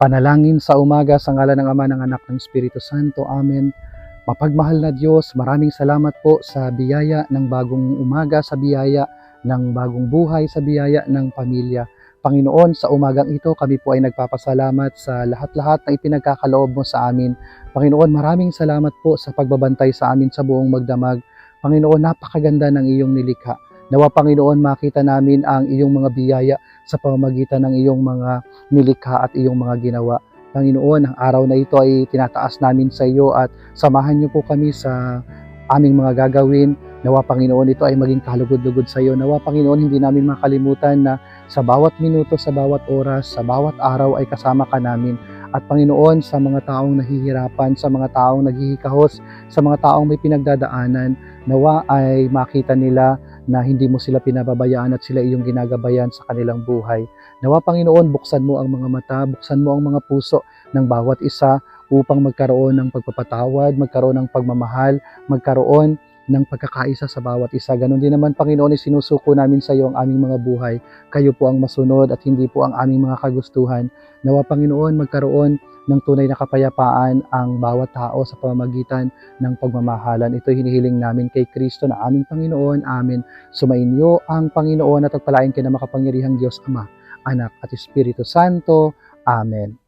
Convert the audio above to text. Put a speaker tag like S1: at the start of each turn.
S1: Panalangin sa umaga sa ngalan ng Ama, ng Anak, ng Espiritu Santo. Amen. Mapagmahal na Diyos, maraming salamat po sa biyaya ng bagong umaga, sa biyaya ng bagong buhay, sa biyaya ng pamilya. Panginoon, sa umagang ito, kami po ay nagpapasalamat sa lahat-lahat na ipinagkakaloob mo sa amin. Panginoon, maraming salamat po sa pagbabantay sa amin sa buong magdamag. Panginoon, napakaganda ng iyong nilikha. Nawa, Panginoon, makita namin ang iyong mga biyaya sa pamamagitan ng iyong mga nilikha at iyong mga ginawa. Panginoon, ang araw na ito ay tinataas namin sa iyo at samahan niyo po kami sa aming mga gagawin. Nawa, Panginoon, ito ay maging kalugod-lugod sa iyo. Nawa, Panginoon, hindi namin makalimutan na sa bawat minuto, sa bawat oras, sa bawat araw ay kasama ka namin. At Panginoon, sa mga taong nahihirapan, sa mga taong naghihikahos, sa mga taong may pinagdadaanan, nawa ay makita nila na hindi mo sila pinababayaan at sila iyong ginagabayan sa kanilang buhay. Nawa, Panginoon, buksan mo ang mga mata, buksan mo ang mga puso ng bawat isa upang magkaroon ng pagpapatawad, magkaroon ng pagmamahal, magkaroon ng pagkakaisa sa bawat isa. Ganon din naman, Panginoon, isinusuko namin sa iyo ang aming mga buhay. Kayo po ang masunod at hindi po ang aming mga kagustuhan. Nawa, Panginoon, magkaroon ng tunay na kapayapaan ang bawat tao sa pamamagitan ng pagmamahalan. Ito hinihiling namin kay Kristo na aming Panginoon. Amen. Sumainyo ang Panginoon at pagpalain kayo ng makapangyarihang Diyos Ama, Anak at Espiritu Santo. Amen.